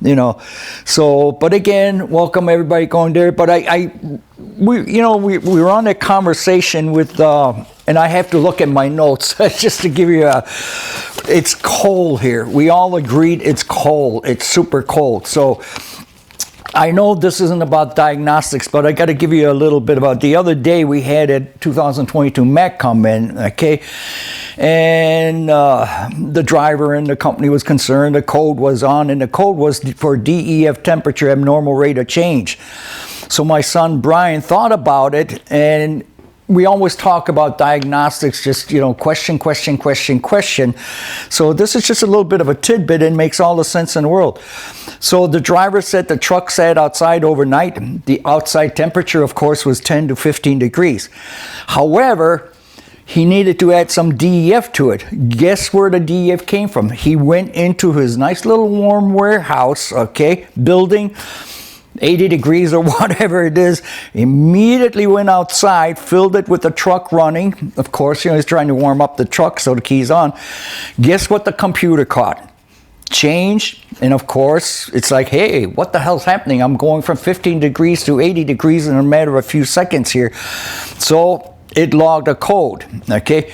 you know. So, but again, welcome everybody going there. But we were on a conversation with, and I have to look at my notes just to give you it's cold here. We all agreed it's cold. It's super cold. So I know this isn't about diagnostics, but I got to give you a little bit about the other day we had a 2022 Mac come in, okay? And the driver and the company was concerned. The code was on, and the code was for DEF temperature abnormal rate of change. So my son Brian thought about it, and we always talk about diagnostics, just, question. So this is just a little bit of a tidbit and makes all the sense in the world. So the driver said the truck sat outside overnight. The outside temperature, of course, was 10 to 15 degrees. However, he needed to add some DEF to it. Guess where the DEF came from? He went into his nice little warm warehouse, okay, building, 80 degrees or whatever it is, immediately went outside, filled it with the truck running. Of course, he's trying to warm up the truck, so the key's on. Guess what the computer caught? Change, and of course, it's like, hey, what the hell's happening? I'm going from 15 degrees to 80 degrees in a matter of a few seconds here. So it logged a code, okay?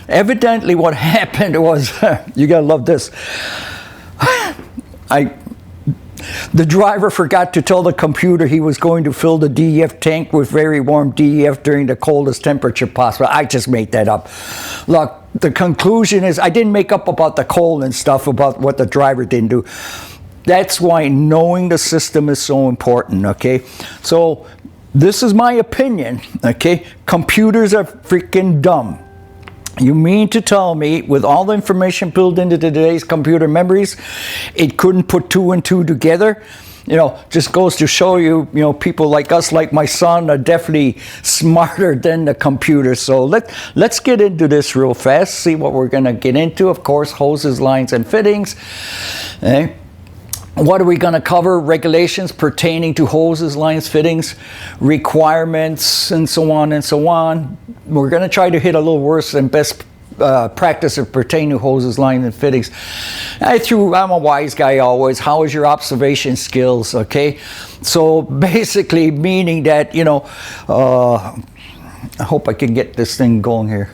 Evidently what happened was, you gotta love this. The driver forgot to tell the computer he was going to fill the DEF tank with very warm DEF during the coldest temperature possible. I just made that up. Look, the conclusion is, I didn't make up about the cold and stuff about what the driver didn't do. That's why knowing the system is so important, okay? So this is my opinion, okay? Computers are freaking dumb. You mean to tell me, with all the information built into today's computer memories, it couldn't put two and two together? Just goes to show you, people like us, like my son, are definitely smarter than the computer. So let's get into this real fast, see what we're going to get into. Of course, hoses, lines, and fittings. Okay. What are we going to cover? Regulations pertaining to hoses, lines, fittings, requirements, and so on and so on. We're going to try to hit a little worse than best practice of pertaining to hoses, lines, and fittings. I'm a wise guy always. How is your observation skills? Okay, so basically meaning that, I hope I can get this thing going here.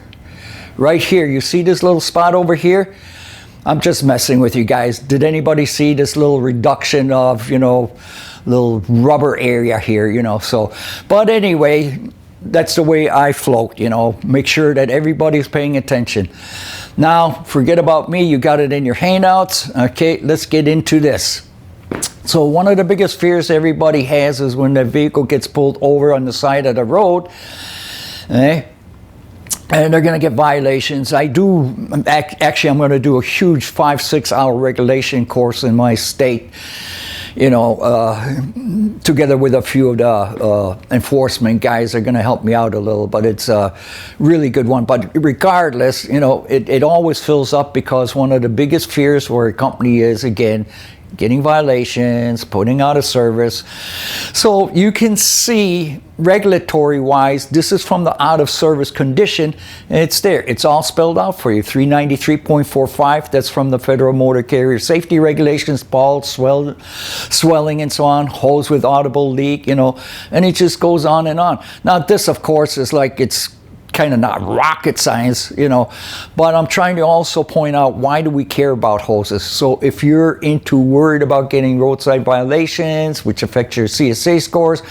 Right here, you see this little spot over here? I'm just messing with you guys. Did anybody see this little reduction of, little rubber area here, so, but anyway, that's the way I float, make sure that everybody's paying attention. Now, forget about me. You got it in your handouts. Okay, let's get into this. So one of the biggest fears everybody has is when the vehicle gets pulled over on the side of the road, and they're going to get violations. Actually, I'm going to do a huge 5-6 hour regulation course in my state, together with a few of the enforcement guys are going to help me out a little, but it's a really good one. But regardless, it always fills up, because one of the biggest fears where a company is, again, getting violations, putting out of service. So you can see, regulatory wise, this is from the out of service condition, and it's there. It's all spelled out for you. 393.45, that's from the Federal Motor Carrier Safety Regulations, bald, swelling, and so on, hose with audible leak, and it just goes on and on. Now this, of course, is like, it's kind of not rocket science, but I'm trying to also point out, why do we care about hoses? So if you're worried about getting roadside violations, which affect your CSA scores,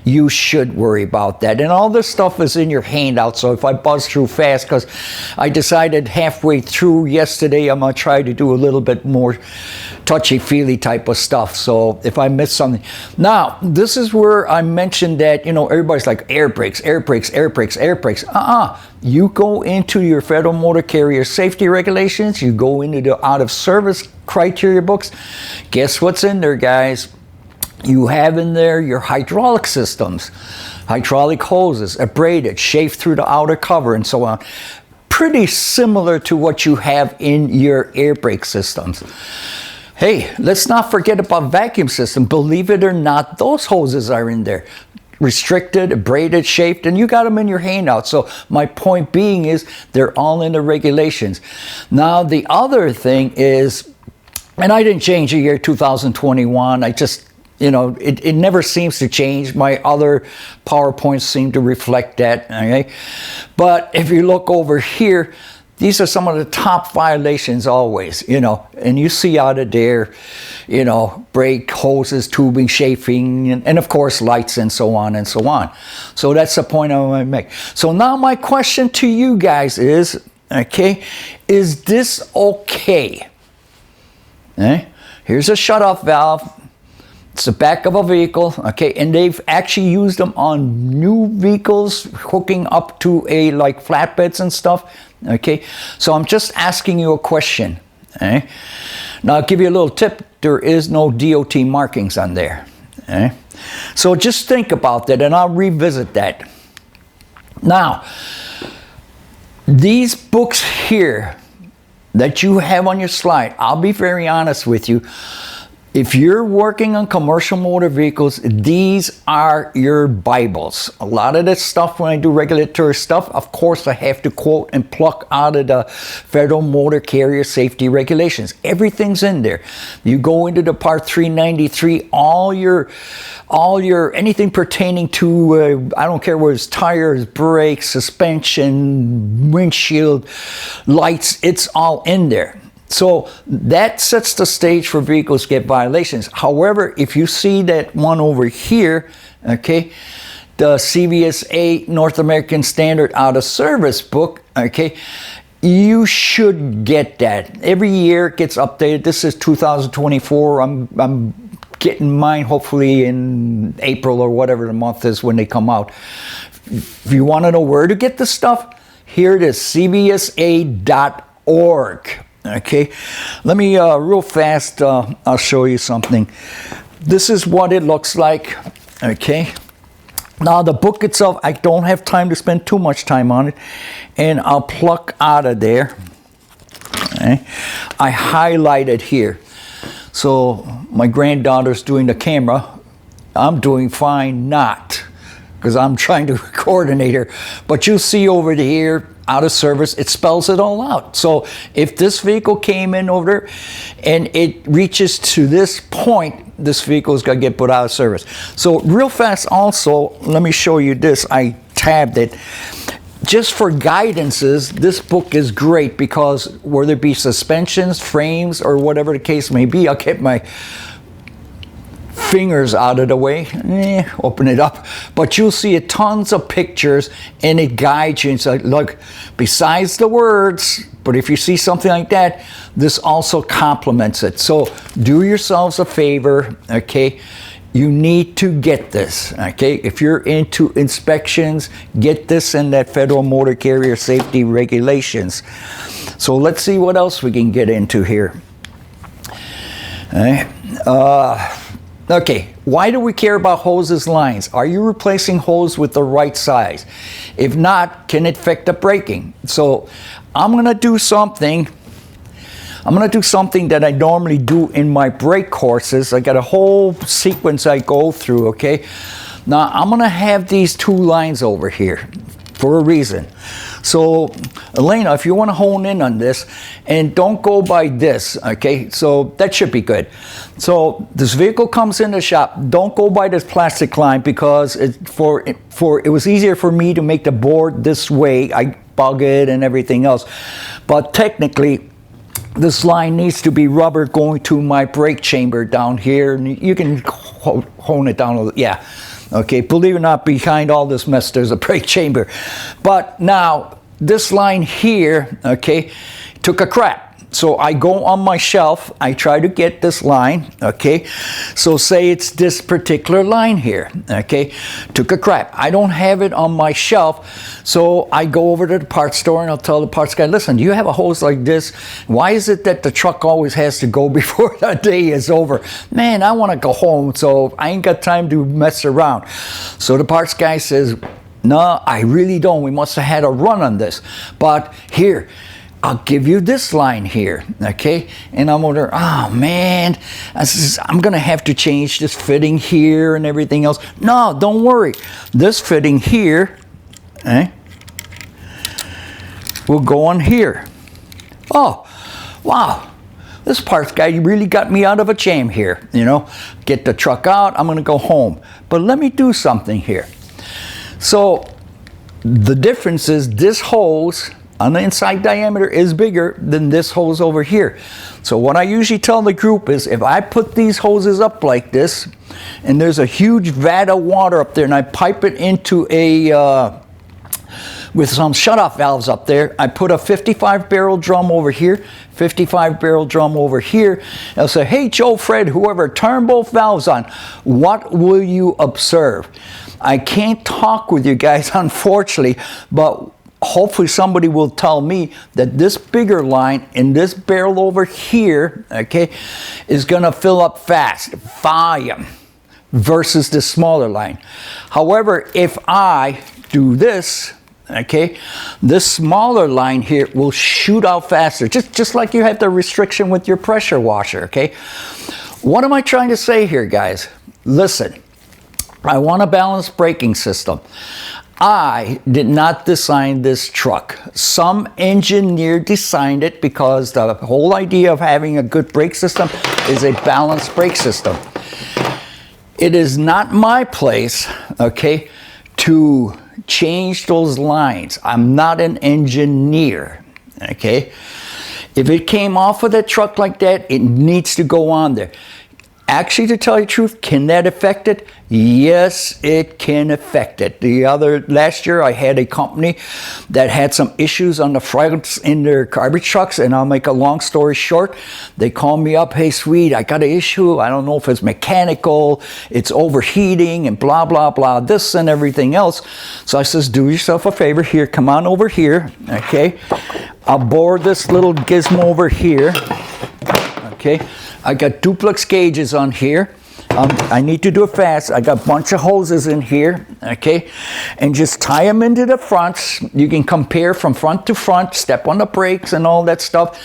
you should worry about that. And all this stuff is in your handout, so if I buzz through fast, because I decided halfway through yesterday I'm going to try to do a little bit more touchy-feely type of stuff, so if I miss something. Now, this is where I mentioned that, everybody's like, air brakes. You go into your Federal Motor Carrier Safety Regulations, you go into the out-of-service criteria books. Guess what's in there, guys? You have in there your hydraulic systems, hydraulic hoses, abraded, chafed through the outer cover, and so on. Pretty similar to what you have in your air brake systems. Hey, let's not forget about vacuum system. Believe it or not, those hoses are in there. Restricted, braided, shaped, and you got them in your handout. So my point being is, they're all in the regulations. Now, the other thing is, And I didn't change the year 2021. I just, you know, it never seems to change. My other PowerPoints seem to reflect that, okay? But if you look over here, these are some of the top violations always, you know, and you see out of there, you know, brake, hoses, tubing, chafing, and of course lights and so on and so on. So that's the point I want to make. So now my question to you guys is, okay, is this okay? Okay? Here's a shutoff valve. It's the back of a vehicle, okay, and they've actually used them on new vehicles, hooking up to a like flatbeds and stuff, okay. So I'm just asking you a question, okay. Now I'll give you a little tip. There is no DOT markings on there, okay. So just think about that, and I'll revisit that. Now, these books here that you have on your slide, I'll be very honest with you. If you're working on commercial motor vehicles, these are your Bibles. A lot of this stuff, when I do regulatory stuff, of course I have to quote and pluck out of the Federal Motor Carrier Safety Regulations. Everything's in there. You go into the Part 393, all your anything pertaining to, I don't care whether it's tires, brakes, suspension, windshield, lights, it's all in there. So that sets the stage for vehicles to get violations. However, if you see that one over here, okay, the CVSA North American Standard Out of Service book, okay, you should get that. Every year it gets updated. This is 2024. I'm getting mine hopefully in April or whatever the month is when they come out. If you want to know where to get the stuff, here it is, cvsa.org. Okay, let me real fast, I'll show you something. This is what it looks like, okay. Now the book itself, I don't have time to spend too much time on it, and I'll pluck out of there, okay. I highlighted here. So my granddaughter's doing the camera, I'm doing fine not, because I'm trying to coordinate her, but you'll see over here, out of service, it spells it all out. So if this vehicle came in over there and it reaches to this point, this vehicle is going to get put out of service. So real fast also, let me show you this. I tabbed it. Just for guidances, this book is great because whether it be suspensions, frames, or whatever the case may be, I'll get my fingers out of the way, open it up, but you'll see tons of pictures and it guides you. It's like, look, besides the words, but if you see something like that, this also complements it. So do yourselves a favor, okay? You need to get this, okay? If you're into inspections, get this in that Federal Motor Carrier Safety Regulations. So let's see what else we can get into here. Okay, why do we care about hoses lines? Are you replacing hose with the right size? If not, can it affect the braking? So I'm gonna do something that I normally do in my brake courses. I got a whole sequence I go through, okay? Now I'm gonna have these two lines over here for a reason. So Elena, if you want to hone in on this, and don't go by this, okay? So that should be good. So this vehicle comes in the shop, don't go by this plastic line because it was easier for me to make the board this way. I bug it and everything else. But technically, this line needs to be rubber going to my brake chamber down here. And you can hone it down a little, yeah. Okay, believe it or not, behind all this mess, there's a brake chamber. But now, this line here, okay, took a crap. So I go on my shelf, I try to get this line, okay. So say it's this particular line here, okay, took a crap. I don't have it on my shelf, so I go over to the parts store and I'll tell the parts guy, listen, do you have a hose like this? Why is it that the truck always has to go before the day is over? Man, I want to go home, so I ain't got time to mess around. So the parts guy says, no, I really don't. We must have had a run on this. But here, I'll give you this line here, okay? And I'm over, oh man, I'm gonna have to change this fitting here and everything else. No, don't worry. This fitting here, will go on here. Oh, wow. this parts guy really got me out of a jam here, you know. Get the truck out, I'm gonna go home. But let me do something here. So the difference is this hose on the inside diameter is bigger than this hose over here. So what I usually tell the group is if I put these hoses up like this, and there's a huge vat of water up there, and I pipe it into a, with some shutoff valves up there, I put a 55 barrel drum over here, 55 barrel drum over here, and I'll say, hey Joe, Fred, whoever, turn both valves on. What will you observe? I can't talk with you guys, unfortunately, but hopefully somebody will tell me that this bigger line in this barrel over here, okay, is gonna fill up fast, volume, versus the smaller line. However, if I do this, okay, this smaller line here will shoot out faster, just like you have the restriction with your pressure washer, okay? What am I trying to say here, guys? Listen, I want a balanced braking system. I did not design this truck. Some engineer designed it because the whole idea of having a good brake system is a balanced brake system. It is not my place, okay, to change those lines. I'm not an engineer, okay? If it came off of the truck like that, it needs to go on there. Actually, to tell you the truth, can that affect it? Yes, it can affect it. Last year, I had a company that had some issues on the fronts in their garbage trucks, and I'll make a long story short. They called me up, hey, Swede, I got an issue. I don't know if it's mechanical, it's overheating, and blah, blah, blah, this and everything else. So I says, do yourself a favor here, come on over here, okay? I'll bore this little gizmo over here, okay? I got duplex gauges on here. I need to do it fast. I got a bunch of hoses in here, okay? And just tie them into the fronts. You can compare from front to front, step on the brakes and all that stuff.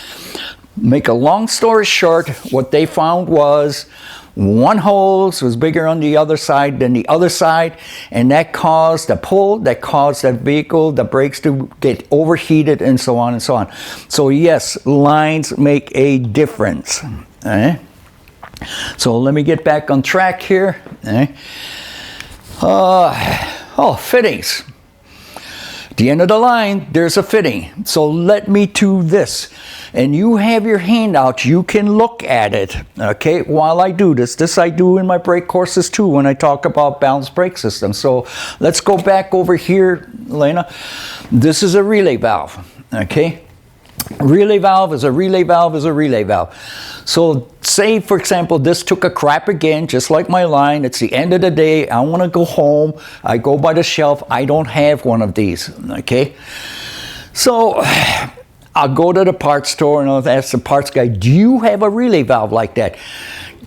Make a long story short, what they found was one hose was bigger on the other side than the other side, and that caused the pull, that caused that vehicle, the brakes to get overheated, and so on and so on. So yes, lines make a difference. So let me get back on track here. Fittings. At the end of the line, there's a fitting. So let me do this. And you have your handout, you can look at it, okay, while I do this. This I do in my brake courses too when I talk about balanced brake systems. So let's go back over here, Elena. This is a relay valve, okay? Relay valve is a relay valve is a relay valve. So say, for example, this took a crap again, just like my line. It's the end of the day. I want to go home. I go by the shelf. I don't have one of these, okay? So I'll go to the parts store and I'll ask the parts guy, do you have a relay valve like that?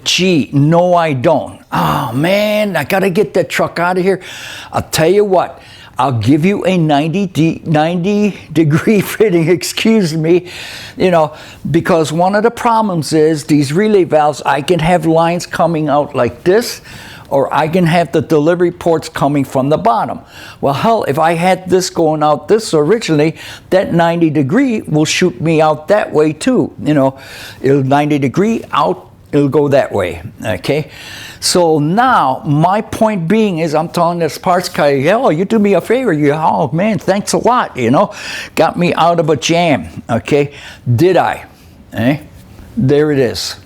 Gee, no, I don't. Oh, man, I got to get that truck out of here. I'll tell you what. I'll give you a 90 degree fitting, excuse me, you know, because one of the problems is these relay valves, I can have lines coming out like this, or I can have the delivery ports coming from the bottom. Well, hell, if I had this going out this originally, that 90 degree will shoot me out that way too. You know, it'll 90 degree out, it'll go that way, okay? So now, my point being is I'm telling this parts guy, oh, you do me a favor. Oh, man, thanks a lot, you know. Got me out of a jam, okay? Did I? There it is.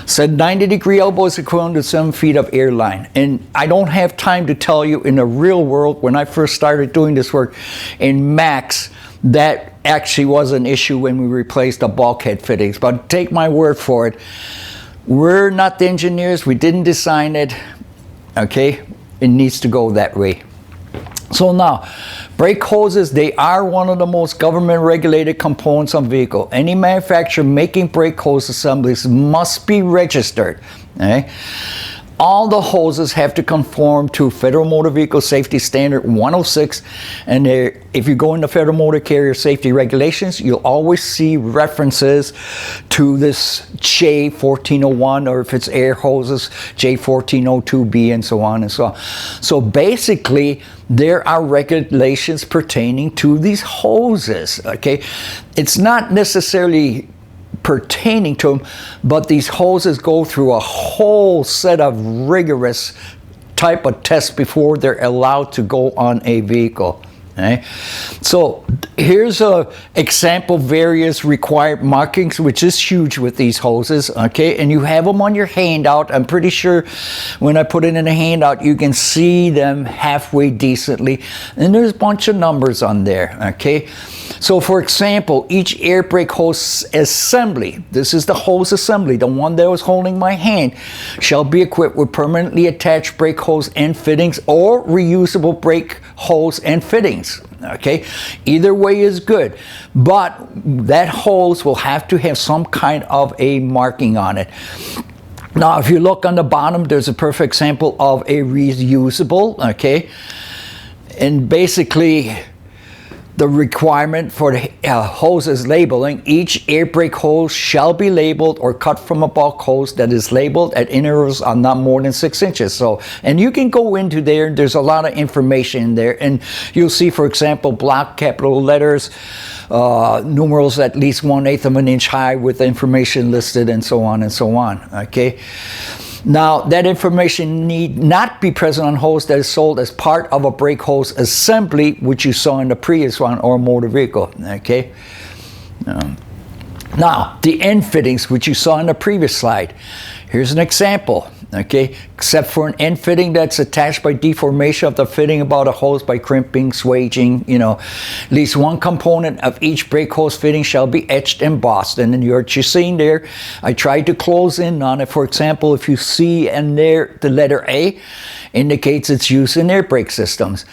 Said 90 degree elbow is equivalent to 7 feet of air line. And I don't have time to tell you in the real world, when I first started doing this work in Max, that actually was an issue when we replaced the bulkhead fittings. But take my word for it. We're not the engineers. We didn't design it. Okay? It needs to go that way. So now, brake hoses, they are one of the most government-regulated components of vehicle. Any manufacturer making brake hose assemblies must be registered. Okay? All the hoses have to conform to Federal Motor Vehicle Safety Standard 106, and if you go into Federal Motor Carrier Safety Regulations, you'll always see references to this J1401, or if it's air hoses, J1402B, and so on and so on. So basically, there are regulations pertaining to these hoses, okay? It's not necessarily pertaining to them, but these hoses go through a whole set of rigorous type of tests before they're allowed to go on a vehicle. Okay? So here's a example, various required markings, which is huge with these hoses, okay? And you have them on your handout. I'm pretty sure when I put it in a handout, you can see them halfway decently. And there's a bunch of numbers on there, okay? So for example, each air brake hose assembly, this is the hose assembly, the one that was holding my hand, shall be equipped with permanently attached brake hose and fittings or reusable brake hose and fittings. Okay, either way is good, but that hose will have to have some kind of a marking on it. Now, if you look on the bottom, there's a perfect example of a reusable, okay, and basically the requirement for the hoses labeling: each air brake hose shall be labeled or cut from a bulk hose that is labeled at intervals of not more than 6 inches. So, and you can go into there, there's a lot of information in there, and you'll see, for example, block capital letters, numerals at least 1/8 of an inch high with information listed, and so on and so on, okay? Now, that information need not be present on hose that is sold as part of a brake hose assembly, which you saw in the previous one, or a motor vehicle, okay? Now, the end fittings, which you saw in the previous slide. Here's an example, okay? Except for an end fitting that's attached by deformation of the fitting about a hose by crimping, swaging, you know. At least one component of each brake hose fitting shall be etched and embossed. And then you're seeing there, I tried to close in on it. For example, if you see in there the letter A, indicates its use in air brake systems.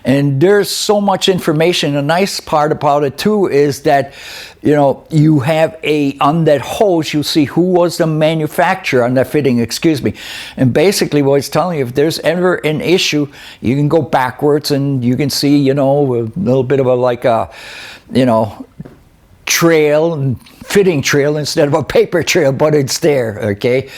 And there's so much information. The nice part about it too is that, you know, you have on that hose, you'll see who was the manufacturer on that fitting, excuse me. And basically what it's telling you, if there's ever an issue, you can go backwards and you can see, you know, a little bit of a, like a, you know, trail and fitting trail instead of a paper trail, but it's there, okay?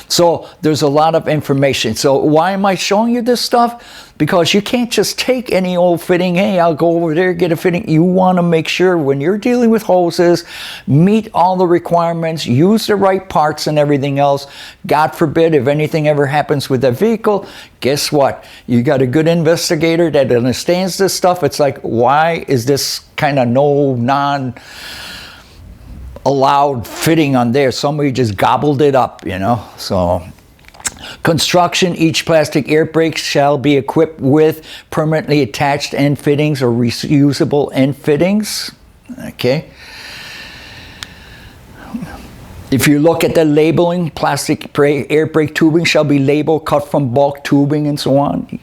So there's a lot of information. So why am I showing you this stuff? Because you can't just take any old fitting, hey, I'll go over there, get a fitting. You want to make sure when you're dealing with hoses, meet all the requirements, use the right parts and everything else. God forbid, if anything ever happens with the vehicle, guess what? You got a good investigator that understands this stuff. It's like, why is this kind of non-allowed fitting on there? Somebody just gobbled it up, you know? So, construction, each plastic air brake shall be equipped with permanently attached end fittings or reusable end fittings, okay? If you look at the labeling, plastic air brake tubing shall be labeled, cut from bulk tubing, and so on.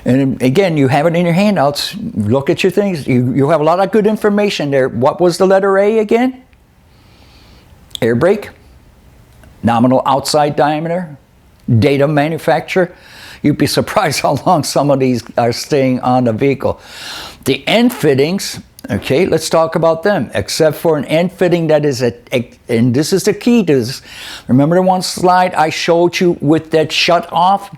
And again, you have it in your handouts. Look at your things. You have a lot of good information there. What was the letter A again? Air brake, nominal outside diameter, date of manufacturer. You'd be surprised how long some of these are staying on the vehicle. The end fittings, okay, let's talk about them. Except for an end fitting that is, and this is the key to this. Remember the one slide I showed you with that shut off?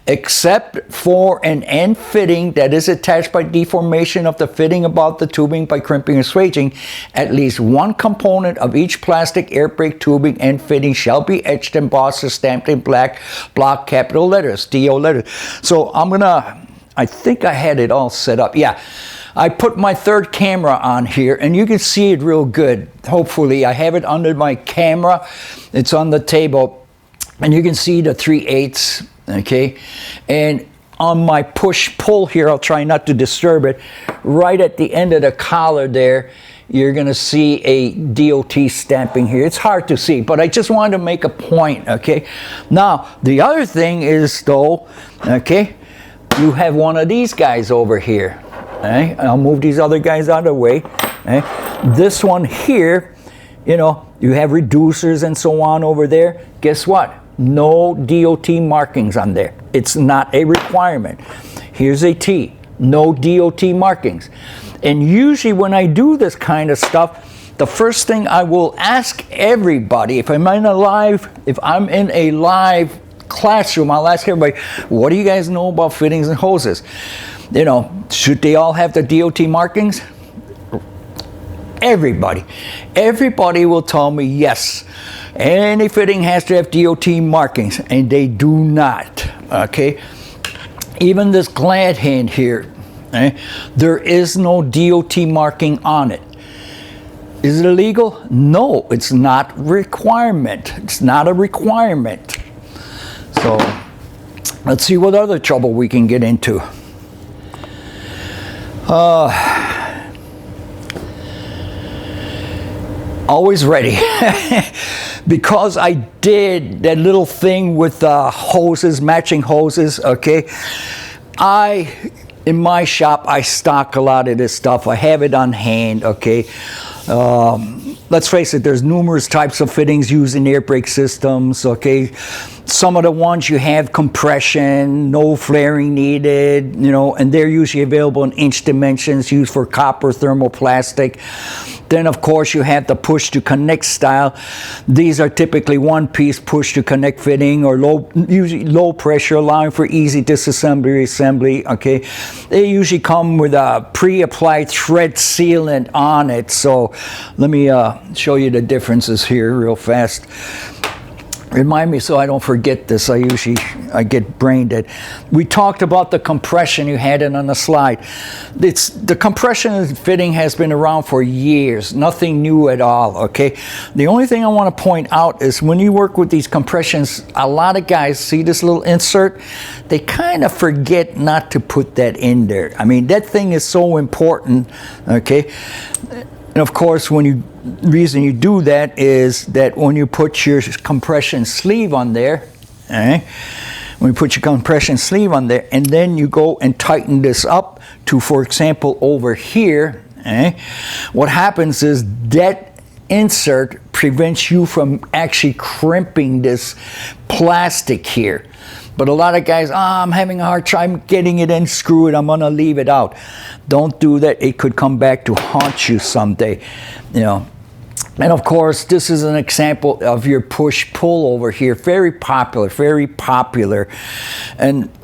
Except for an end fitting that is attached by deformation of the fitting about the tubing by crimping or swaging, at least one component of each plastic air brake tubing end fitting shall be etched, embossed, or stamped in black block capital letters, DO letters. So I think I had it all set up. Yeah, I put my third camera on here and you can see it real good. Hopefully, I have it under my camera. It's on the table and you can see the 3/8. Okay, and on my push-pull here, I'll try not to disturb it, right at the end of the collar there, you're going to see a DOT stamping here. It's hard to see, but I just wanted to make a point, okay? Now, the other thing is, though, okay, you have one of these guys over here, okay? I'll move these other guys out of the way, okay? This one here, you know, you have reducers and so on over there. Guess what? No DOT markings on there. It's not a requirement. Here's a T. No DOT markings. And usually when I do this kind of stuff, the first thing I will ask everybody, if I'm in a live classroom, I'll ask everybody, what do you guys know about fittings and hoses? You know, should they all have the DOT markings? Everybody will tell me, yes, any fitting has to have DOT markings, and they do not, okay? Even this glad hand here, there is no DOT marking on it. Is it illegal? No, it's not requirement. It's not a requirement. So let's see what other trouble we can get into. Always ready. Because I did that little thing with hoses, matching hoses, okay? In my shop, I stock a lot of this stuff. I have it on hand, okay? Let's face it, there's numerous types of fittings used in air brake systems, okay? Some of the ones you have compression, no flaring needed, you know, and they're usually available in inch dimensions, used for copper thermoplastic. Then, of course, you have the push-to-connect style. These are typically one-piece push-to-connect fitting or usually low pressure, allowing for easy disassembly, assembly, okay? They usually come with a pre-applied thread sealant on it. So let me show you the differences here real fast. Remind me so I don't forget this. I get brain dead. We talked about the compression. You had it on the slide. The compression fitting has been around for years. Nothing new at all, okay? The only thing I want to point out is when you work with these compressions, a lot of guys see this little insert. They kind of forget not to put that in there. I mean, that thing is so important, okay? And of course, reason you do that is that when you put your compression sleeve on there, when you put your compression sleeve on there, and then you go and tighten this up to, for example, over here, what happens is that insert prevents you from actually crimping this plastic here. But a lot of guys, I'm having a hard time getting it in, screw it, I'm gonna leave it out. Don't do that, it could come back to haunt you someday, you know. And of course, this is an example of your push-pull over here. Very popular, very popular.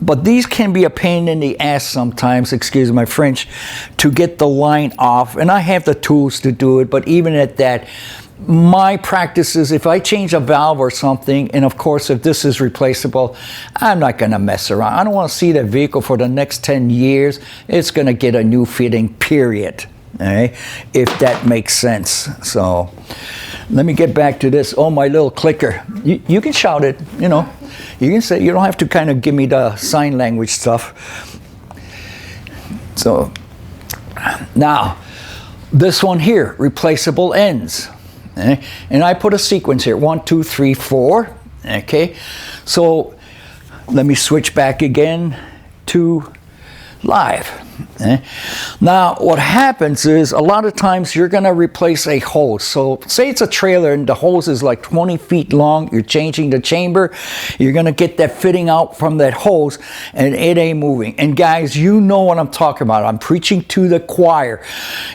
But these can be a pain in the ass sometimes, excuse my French, to get the line off. And I have the tools to do it, but even at that, my practice is if I change a valve or something, and of course if this is replaceable, I'm not going to mess around. I don't want to see that vehicle for the next 10 years. It's going to get a new fitting, period. If that makes sense. So let me get back to this. Oh, my little clicker. You can shout it, you know. You can say, you don't have to kind of give me the sign language stuff. So now this one here, replaceable ends. And I put a sequence here, 1, 2, 3, 4. Okay, so let me switch back again to live. Now what happens is a lot of times you're going to replace a hose. So say it's a trailer and the hose is like 20 feet long, you're changing the chamber, you're going to get that fitting out from that hose and it ain't moving. And guys, you know what I'm talking about. I'm preaching to the choir.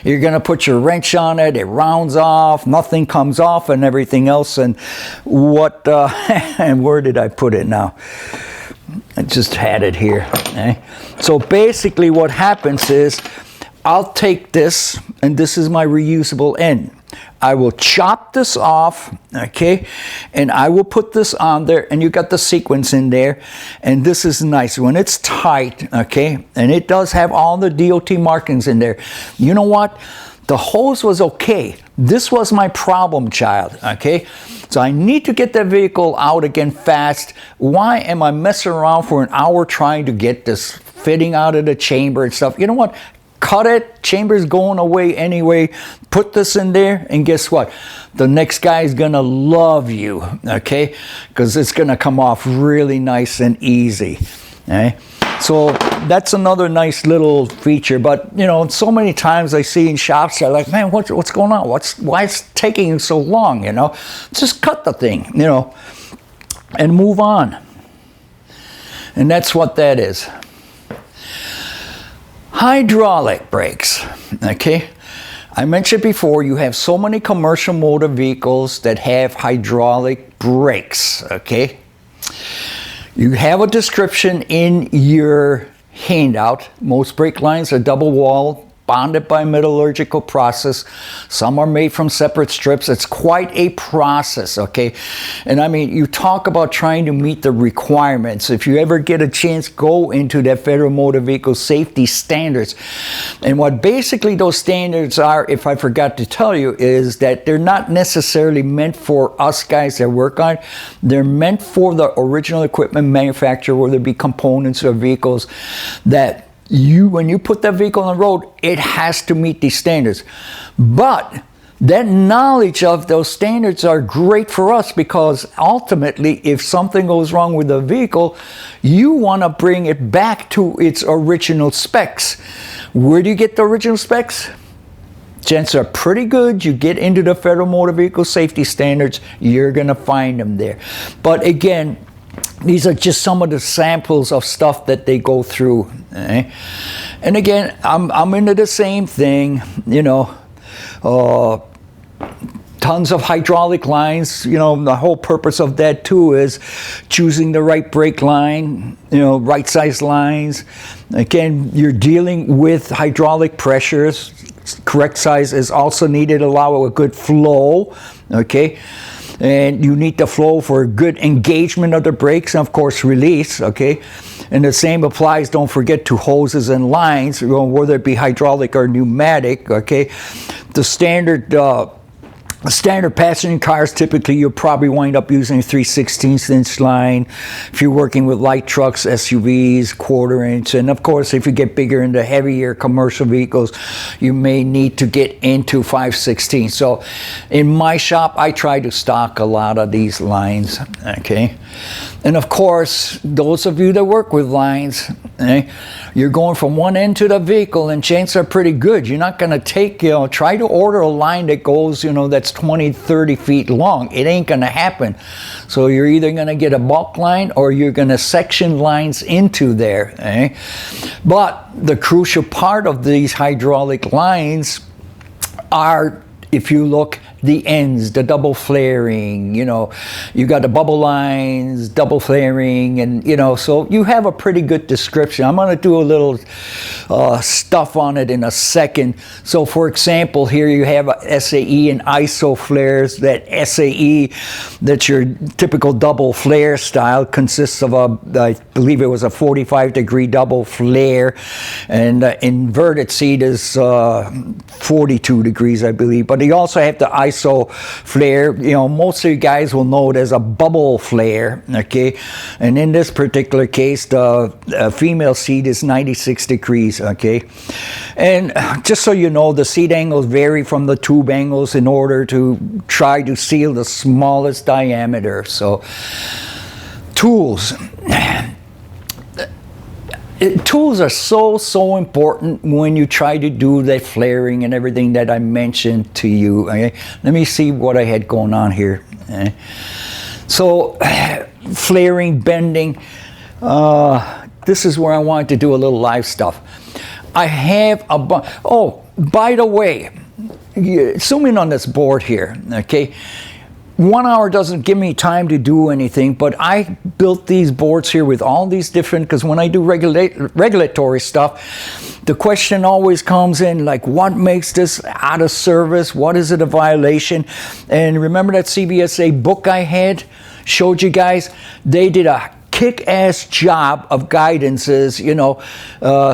You're going to put your wrench on it, it rounds off, nothing comes off and everything else. And what and where did I put it now? I just had it here. So basically what happens is I'll take this, and this is my reusable end. I will chop this off, okay, and I will put this on there, and you got the sequence in there, and this is nice. When it's tight, okay, and it does have all the DOT markings in there, you know what? The hose was okay. This was my problem child, okay? So I need to get that vehicle out again fast. Why am I messing around for an hour trying to get this fitting out of the chamber and stuff? You know what? Cut it. Chamber's going away anyway. Put this in there, and guess what? The next guy is going to love you, okay? Because it's going to come off really nice and easy, okay? So that's another nice little feature. But you know, so many times I see in shops, they're like, man, what's going on? Why is it taking so long? You know, just cut the thing, you know, and move on. And that's what that is. Hydraulic brakes, okay? I mentioned before, you have so many commercial motor vehicles that have hydraulic brakes, okay? You have a description in your handout. Most brake lines are double wall bonded by metallurgical process. Some are made from separate strips. It's quite a process, okay? And I mean, you talk about trying to meet the requirements. If you ever get a chance, go into that Federal Motor Vehicle Safety Standards. And what basically those standards are, if I forgot to tell you, is that they're not necessarily meant for us guys that work on it. They're meant for the original equipment manufacturer, whether it be components or vehicles, that when you put that vehicle on the road, it has to meet these standards. But that knowledge of those standards are great for us, because ultimately, if something goes wrong with the vehicle, you want to bring it back to its original specs. Where do you get the original specs? Chances are pretty good you get into the Federal Motor Vehicle Safety Standards, you're going to find them there. But again, these are just some of the samples of stuff that they go through. Eh? And again, I'm into the same thing, you know, tons of hydraulic lines. You know, the whole purpose of that too is choosing the right brake line, you know, right size lines. Again, you're dealing with hydraulic pressures. Correct size is also needed to allow a good flow, okay? And you need the flow for good engagement of the brakes and, of course, release, okay? And the same applies, don't forget, to hoses and lines, whether it be hydraulic or pneumatic, okay? The standard passenger cars, typically you'll probably wind up using a 3/16 inch line. If you're working with light trucks, SUVs, 1/4 inch, and of course if you get bigger into heavier commercial vehicles, you may need to get into 5/16. So in my shop, I try to stock a lot of these lines, okay? And of course, those of you that work with lines, you're going from one end to the vehicle, and chances are pretty good. You're not going to take, you know, try to order a line that goes, you know, that's 20, 30 feet long. It ain't going to happen. So you're either going to get a bulk line or you're going to section lines into there. But the crucial part of these hydraulic lines are, if you look, the ends, the double flaring, you know, you got the bubble lines, double flaring, and, you know, so you have a pretty good description. I'm going to do a little stuff on it in a second. So, for example, here you have a SAE and ISO flares. That SAE, that's your typical double flare style, consists of I believe it was a 45-degree double flare, and inverted seat is 42 degrees, I believe. But you also have the ISO flare. You know, most of you guys will know it as a bubble flare, okay? And in this particular case, the female seat is 96 degrees, okay? And just so you know, the seat angles vary from the tube angles in order to try to seal the smallest diameter. So, tools. Tools are so important when you try to do that flaring and everything that I mentioned to you. Okay? Let me see what I had going on here. Okay? So, flaring, bending. This is where I wanted to do a little live stuff. I have oh, by the way, zoom in on this board here, okay? 1 hour doesn't give me time to do anything, but I built these boards here with all these different, because when I do regulatory stuff, the question always comes in, like, what makes this out of service? What is it a violation? And remember that CBSA book I had, showed you guys? They did a kick-ass job of guidances, you know,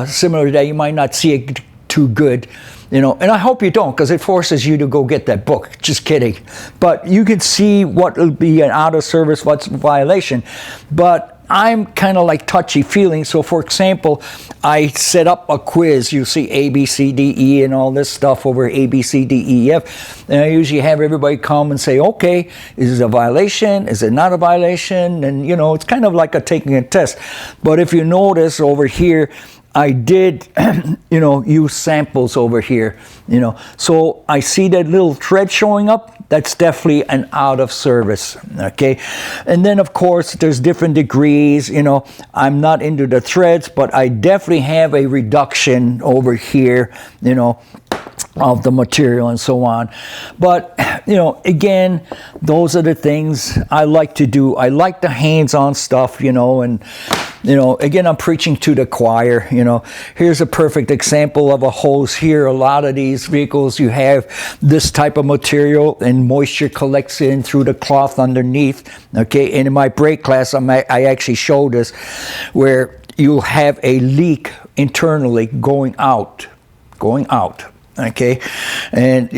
similar to that. You might not see it too good. You know, and I hope you don't, because it forces you to go get that book. Just kidding. But you can see what will be an out of service, what's a violation. But I'm kind of like touchy-feeling. So, for example, I set up a quiz. You see A, B, C, D, E, and all this stuff over A, B, C, D, E, F. And I usually have everybody come and say, okay, is it a violation? Is it not a violation? And, you know, it's kind of like taking a test. But if you notice over here, I did, you know, use samples over here, you know. So I see that little thread showing up. That's definitely an out of service, okay? And then, of course, there's different degrees, you know. I'm not into the threads, but I definitely have a reduction over here, you know. of the material and so on. But, you know, again, those are the things I like to do. I like the hands-on stuff, you know, and, you know, again, I'm preaching to the choir, you know. Here's a perfect example of a hose here. A lot of these vehicles, you have this type of material and moisture collects in through the cloth underneath, okay? And in my brake class, I actually show this where you'll have a leak internally going out. Okay, and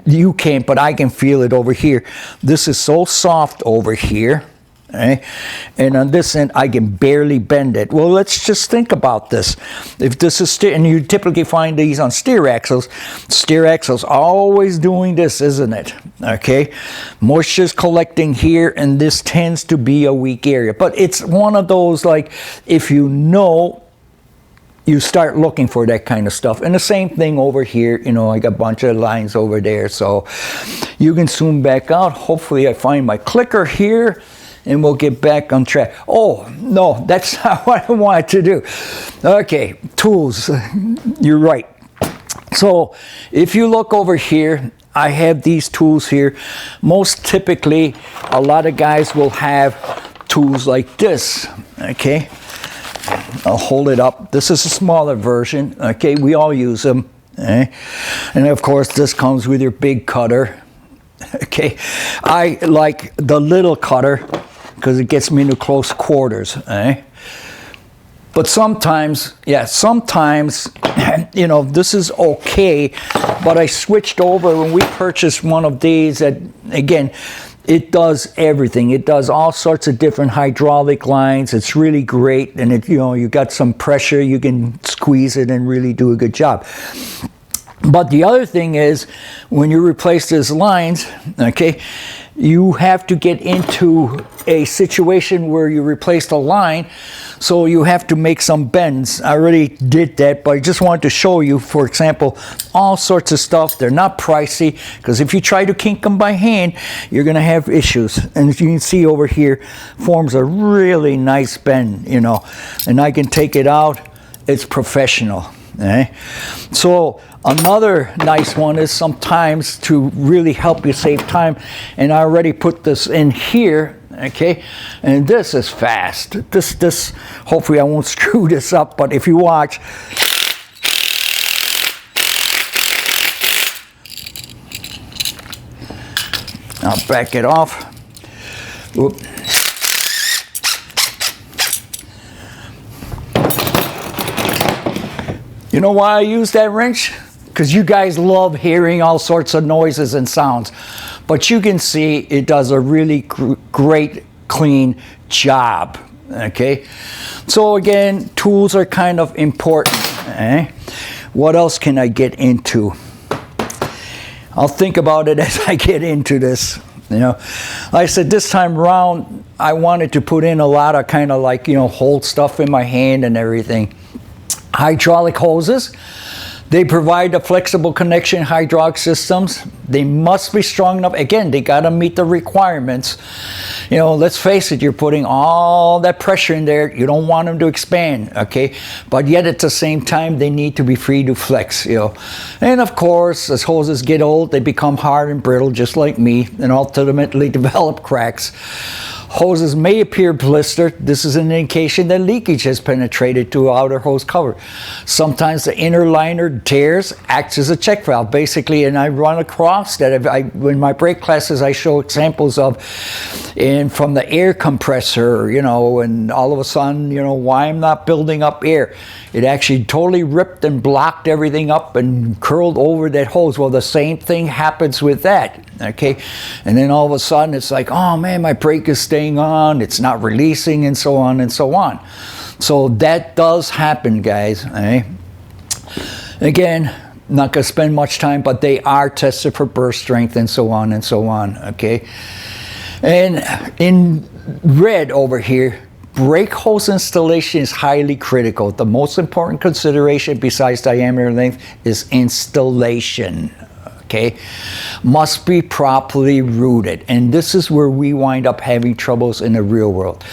you can't, but I can feel it over here. This is so soft over here, okay? And on this end, I can barely bend it. Well, let's just think about this. If this is and you typically find these on steer axles always doing this, isn't it? Okay, moisture's collecting here, and this tends to be a weak area. But it's one of those, like, if you know, you start looking for that kind of stuff. And the same thing over here, you know, I got a bunch of lines over there, so you can zoom back out. Hopefully I find my clicker here and we'll get back on track. Oh, no, that's not what I wanted to do. Okay, tools, you're right. So if you look over here, I have these tools here. Most typically, a lot of guys will have tools like this, okay? I'll hold it up. This is a smaller version, okay? We all use them, okay? And of course, this comes with your big cutter, okay? I like the little cutter because it gets me into close quarters, okay? But sometimes, yeah, sometimes, you know, this is okay, but I switched over when we purchased one of these that, again, it does everything. It does all sorts of different hydraulic lines. It's really great, and it, you know, you got some pressure, you can squeeze it and really do a good job. But the other thing is, when you replace these lines, okay, you have to get into a situation where you replace the line, so you have to make some bends. I already did that, but I just wanted to show you, for example, all sorts of stuff. They're not pricey, because if you try to kink them by hand, you're going to have issues. And as you can see over here, forms a really nice bend, you know, and I can take it out. It's professional. Okay? So another nice one is sometimes to really help you save time, and I already put this in here, okay, and this is fast. This hopefully I won't screw this up, but if you watch, I'll back it off. Whoop. You know why I use that wrench? Because you guys love hearing all sorts of noises and sounds. But you can see it does a really great, clean job. Okay? So again, tools are kind of important. Eh? What else can I get into? I'll think about it as I get into this. You know, like I said, this time around, I wanted to put in a lot of kind of like, you know, hold stuff in my hand and everything. Hydraulic hoses, they provide a flexible connection hydraulic systems. They must be strong enough. Again, they got to meet the requirements. You know, let's face it, you're putting all that pressure in there. You don't want them to expand, okay? But yet at the same time, they need to be free to flex, you know. And of course, as hoses get old, they become hard and brittle, just like me, and ultimately develop cracks. Hoses may appear blistered. This is an indication that leakage has penetrated to outer hose cover. Sometimes the inner liner tears, acts as a check valve, basically, and I run across that. In my brake classes, I show examples of, and from the air compressor, you know, and all of a sudden, you know, why I'm not building up air. It actually totally ripped and blocked everything up and curled over that hose. Well, the same thing happens with that, okay? And then all of a sudden, it's like, oh man, my brake is staying on, it's not releasing, and so on and so on. So that does happen, guys. Eh? Again, not going to spend much time, but they are tested for burst strength and so on and so on. Okay, and in red over here, brake hose installation is highly critical. The most important consideration besides diameter length is installation. Okay, must be properly rooted, and this is where we wind up having troubles in the real world.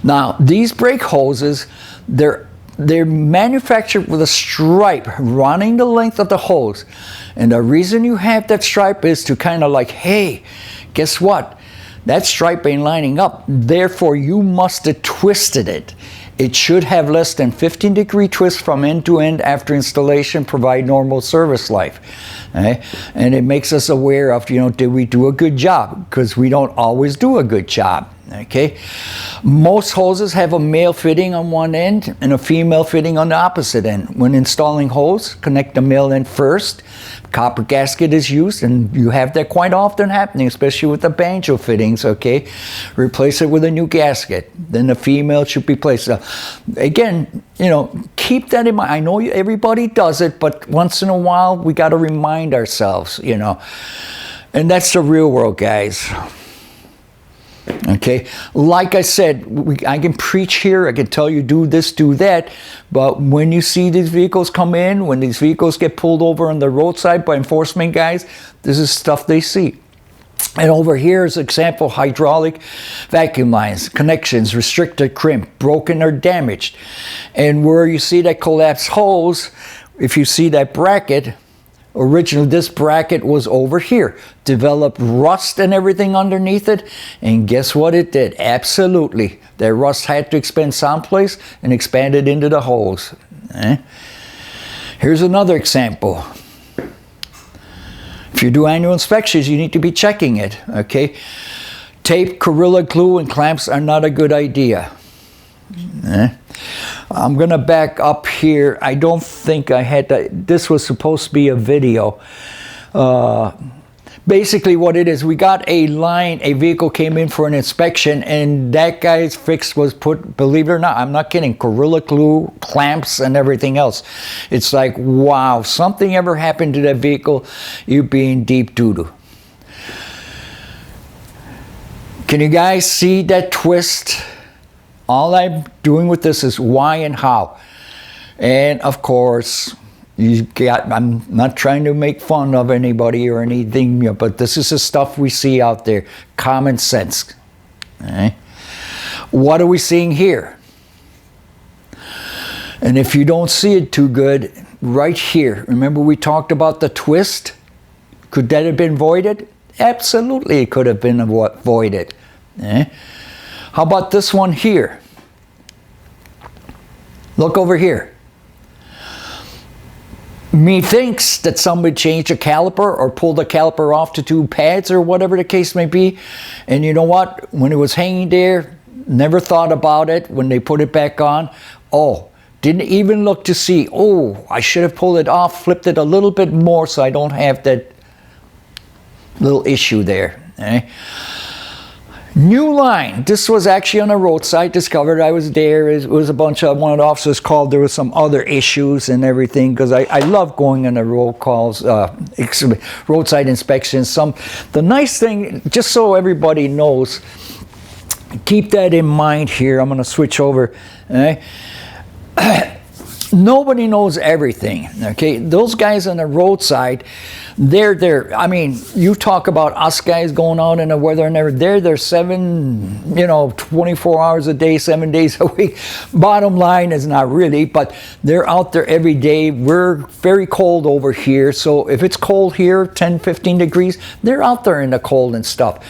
Now, these brake hoses, they're they're manufactured with a stripe running the length of the hose. And the reason you have that stripe is to kind of like, hey, guess what? That stripe ain't lining up. Therefore, you must have twisted it. It should have less than 15-degree twist from end to end after installation, provide normal service life. Okay? And it makes us aware of, did we do a good job? Because we don't always do a good job. Okay, most hoses have a male fitting on one end and a female fitting on the opposite end. When installing hose, connect the male end first. Copper gasket is used, and you have that quite often happening, especially with the banjo fittings. Okay, replace it with a new gasket. Then the female should be placed. Again, keep that in mind. I know everybody does it, but once in a while we got to remind ourselves. And that's the real world, guys. Okay, like I said, I can preach here, I can tell you do this, do that, but when you see these vehicles come in, when these vehicles get pulled over on the roadside by enforcement guys, this is stuff they see. And over here is example, hydraulic vacuum lines, connections, restricted, crimp, broken or damaged. And where you see that collapsed hose, if you see that bracket, originally this bracket was over here, developed rust and everything underneath it, and guess what it did? Absolutely, that rust had to expand someplace and expanded into the hose. Here's another example. If you do annual inspections, you need to be checking it. Okay, tape, Gorilla Glue, and clamps are not a good idea. I'm going to back up here. I don't think I had that. This was supposed to be a video. Basically what it is, we got a vehicle came in for an inspection, and that guy's fix was put, believe it or not, I'm not kidding, Gorilla Glue, clamps, and everything else. It's like, wow, something ever happened to that vehicle, you'd be in deep doo-doo. Can you guys see that twist? All I'm doing with this is why and how. And of course, I'm not trying to make fun of anybody or anything, but this is the stuff we see out there. Common sense. Okay? What are we seeing here? And if you don't see it too good, right here, remember we talked about the twist? Could that have been voided? Absolutely, it could have been voided. How about this one here? Look over here. Methinks that somebody changed a caliper or pulled the caliper off to two pads or whatever the case may be. And you know what? When it was hanging there, never thought about it. When they put it back on, didn't even look to see, I should have pulled it off, flipped it a little bit more so I don't have that little issue there. New line. This was actually on a roadside. Discovered I was there. It was a bunch of, one of the officers called. There was some other issues and everything, because I love going on the road calls, roadside inspections. The nice thing, just so everybody knows, keep that in mind here. I'm going to switch over. Nobody knows everything. Okay, those guys on the roadside, they're I mean, you talk about us guys going out in the weather and they're 24 hours a day, 7 days a week. Bottom line is not really, but they're out there every day. We're very cold over here, so if it's cold here, 10, 15 degrees, they're out there in the cold and stuff.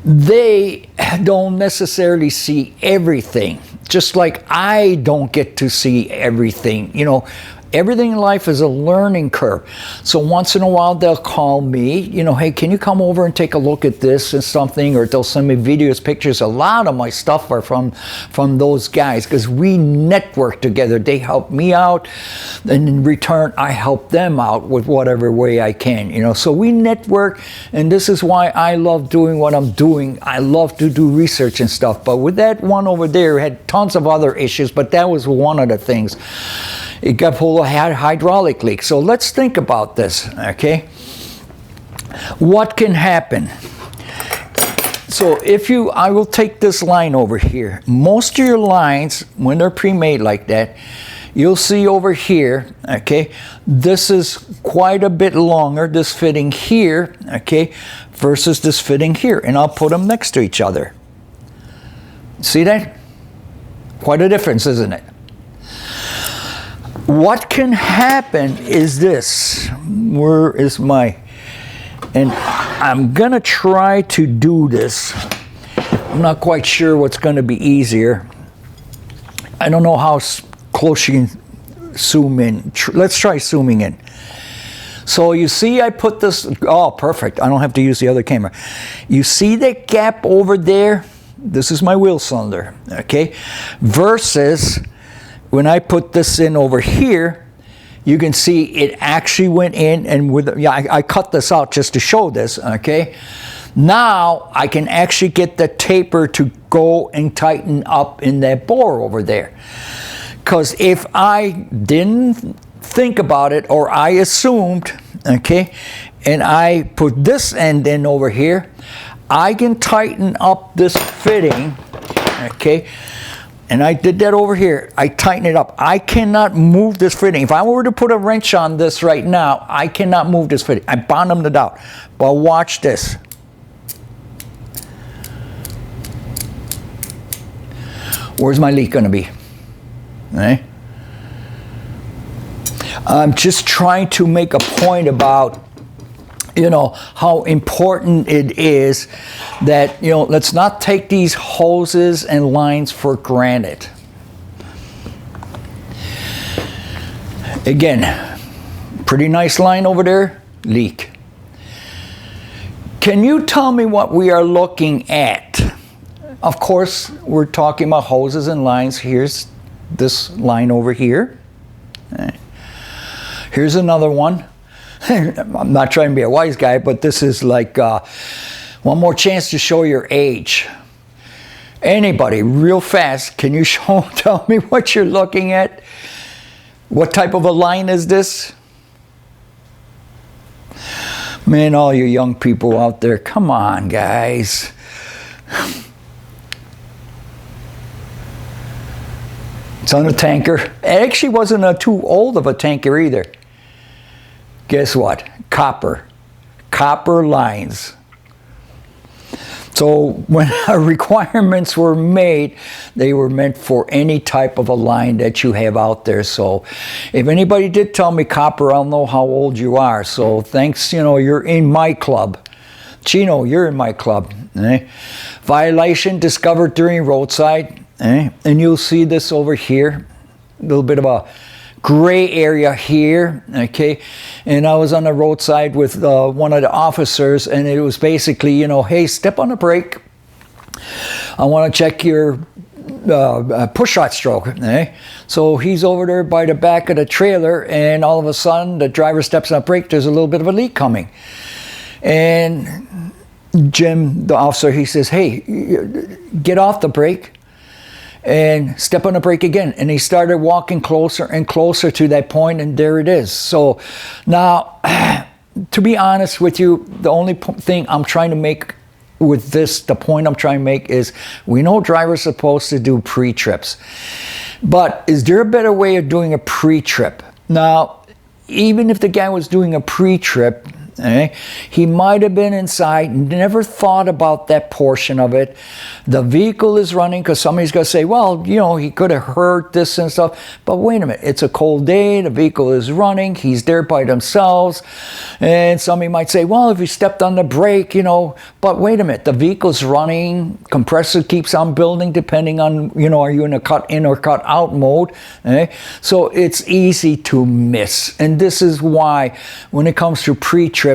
They don't necessarily see everything. Just like I don't get to see everything. Everything in life is a learning curve. So once in a while they'll call me, hey, can you come over and take a look at this and something, or they'll send me videos, pictures. A lot of my stuff are from those guys, because we network together. They help me out, and in return I help them out with whatever way I can. So we network, and this is why I love doing what I'm doing. I love to do research and stuff. But with that one over there, it had tons of other issues, but that was one of the things. It got full of hydraulic leak. So let's think about this, okay? What can happen? So I will take this line over here. Most of your lines, when they're pre-made like that, you'll see over here, okay, this is quite a bit longer, this fitting here, okay, versus this fitting here. And I'll put them next to each other. See that? Quite a difference, isn't it? What can happen is this. Where is my... And I'm going to try to do this. I'm not quite sure what's going to be easier. I don't know how close you can zoom in. Let's try zooming in. So you see I put this... Oh, perfect. I don't have to use the other camera. You see that gap over there? This is my wheel cylinder, okay? Versus... when I put this in over here, you can see it actually went in, and with, yeah, I cut this out just to show this, okay? Now I can actually get the taper to go and tighten up in that bore over there. Because if I didn't think about it, or I assumed, okay, and I put this end in over here, I can tighten up this fitting, okay? And I did that over here. I tighten it up. I cannot move this fitting. If I were to put a wrench on this right now, I cannot move this fitting. I bottomed it out. But watch this. Where's my leak going to be? Okay. I'm just trying to make a point about, you know, how important it is that, you know, let's not take these hoses and lines for granted. Again, pretty nice line over there, leak. Can you tell me what we are looking at? Of course, we're talking about hoses and lines. Here's this line over here. Here's another one. I'm not trying to be a wise guy, but this is like one more chance to show your age. Anybody, real fast, can you tell me what you're looking at? What type of a line is this? Man, all you young people out there, come on, guys. It's on a tanker. It actually wasn't too old of a tanker either. Guess what? Copper. Copper lines. So when our requirements were made, they were meant for any type of a line that you have out there. So if anybody did tell me copper, I'll know how old you are. So thanks, you know, you're in my club. Chino, you're in my club. Eh? Violation discovered during roadside. Eh? And you'll see this over here. A little bit of a gray area here, okay? And I was on the roadside with one of the officers, and it was basically, you know, hey, step on the brake. I want to check your push rod stroke, eh? So he's over there by the back of the trailer, and all of a sudden the driver steps on the brake. There's a little bit of a leak coming. And Jim, the officer, he says, hey, get off the brake and step on the brake again. And he started walking closer and closer to that point, and there it is. So now, to be honest with you, the only thing I'm trying to make with this, the point I'm trying to make is, we know drivers are supposed to do pre-trips. But is there a better way of doing a pre-trip? Now, even if the guy was doing a pre-trip, he might have been inside, never thought about that portion of it. The vehicle is running, because somebody's going to say, well, you know, he could have heard this and stuff. But wait a minute, it's a cold day, the vehicle is running, he's there by themselves. And somebody might say, well, if he stepped on the brake, you know, but wait a minute, the vehicle's running, compressor keeps on building depending on, you know, are you in a cut in or cut out mode? So it's easy to miss. And this is why, when it comes to pre-trips,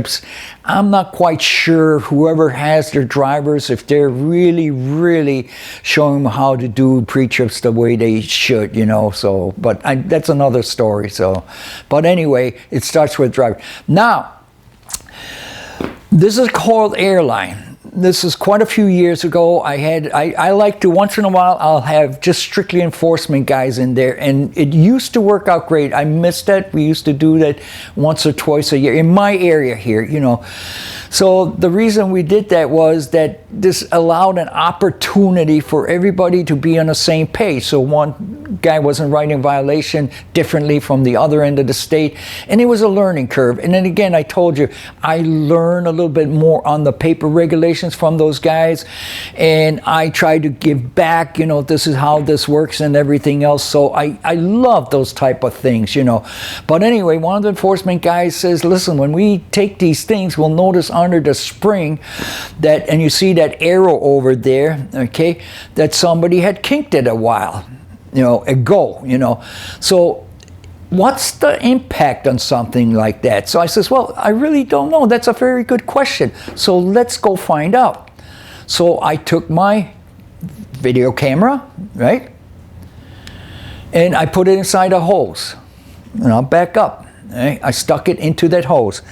I'm not quite sure whoever has their drivers, if they're really showing them how to do pre-trips the way they should, you know. So, but that's another story. So, but anyway, it starts with driver. Now, this is called airline. This is quite a few years ago. I like to, once in a while, I'll have just strictly enforcement guys in there, and it used to work out great. I missed that. We used to do that once or twice a year in my area here, you know. So the reason we did that was that this allowed an opportunity for everybody to be on the same page. So one guy wasn't writing violation differently from the other end of the state, and it was a learning curve. And then again, I told you, I learned a little bit more on the paper regulations violations from those guys, and I try to give back, you know, this is how this works and everything else. So I love those type of things, you know. But anyway, one of the enforcement guys says, listen, when we take these things, we'll notice under the spring that, and you see that arrow over there, okay, that somebody had kinked it a while, you know, ago, you know. So what's the impact on something like that? So I says, well, I really don't know. That's a very good question. So let's go find out. So I took my video camera, right? And I put it inside a hose. And I'll back up. Right? I stuck it into that hose.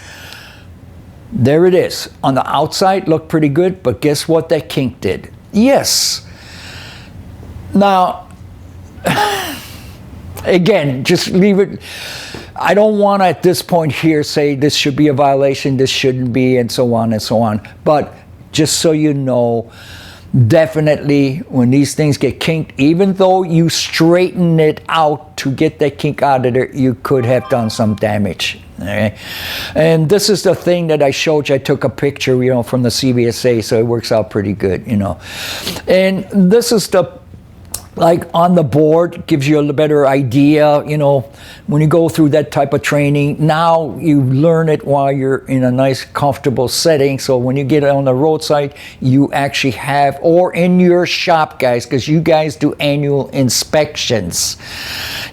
There it is. On the outside, looked pretty good, but guess what that kink did? Yes. Now, again, just leave it. I don't want to, at this point here, say this should be a violation, this shouldn't be, and so on and so on. But just so you know, definitely when these things get kinked, even though you straighten it out to get that kink out of there, you could have done some damage. Okay? And this is the thing that I showed you. I took a picture, you know, from the CVSA, so it works out pretty good, you know. And this is the, like, on the board, gives you a better idea, you know, when you go through that type of training. Now you learn it while you're in a nice, comfortable setting. So when you get on the roadside, you actually have, or in your shop, guys, because you guys do annual inspections,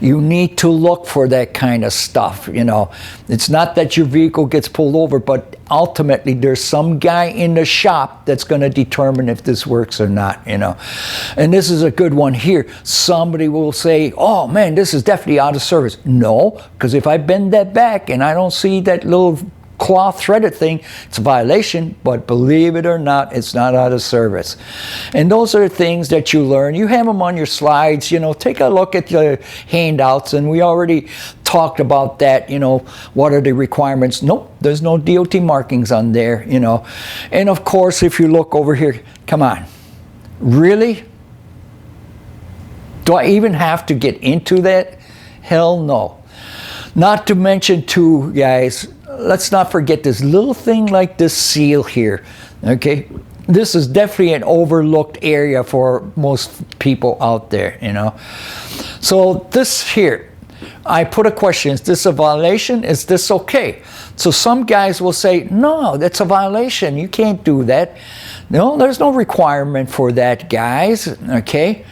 you need to look for that kind of stuff, you know. It's not that your vehicle gets pulled over, but ultimately there's some guy in the shop that's going to determine if this works or not, you know. And this is a good one here. Somebody will say, oh man, this is definitely out of service. No, because if I bend that back and I don't see that little cloth threaded thing, it's a violation. But believe it or not, it's not out of service. And those are things that you learn. You have them on your slides, you know. Take a look at the handouts, and we already talked about that, you know. What are the requirements? Nope, there's no DOT markings on there, you know. And of course, if you look over here, come on, really? Do I even have to get into that? Hell no. Not to mention too, guys, let's not forget this little thing like this seal here, okay? This is definitely an overlooked area for most people out there, you know. So this here, I put a question, is this a violation? Is this okay? So some guys will say, no, that's a violation. You can't do that. No, there's no requirement for that, guys, okay?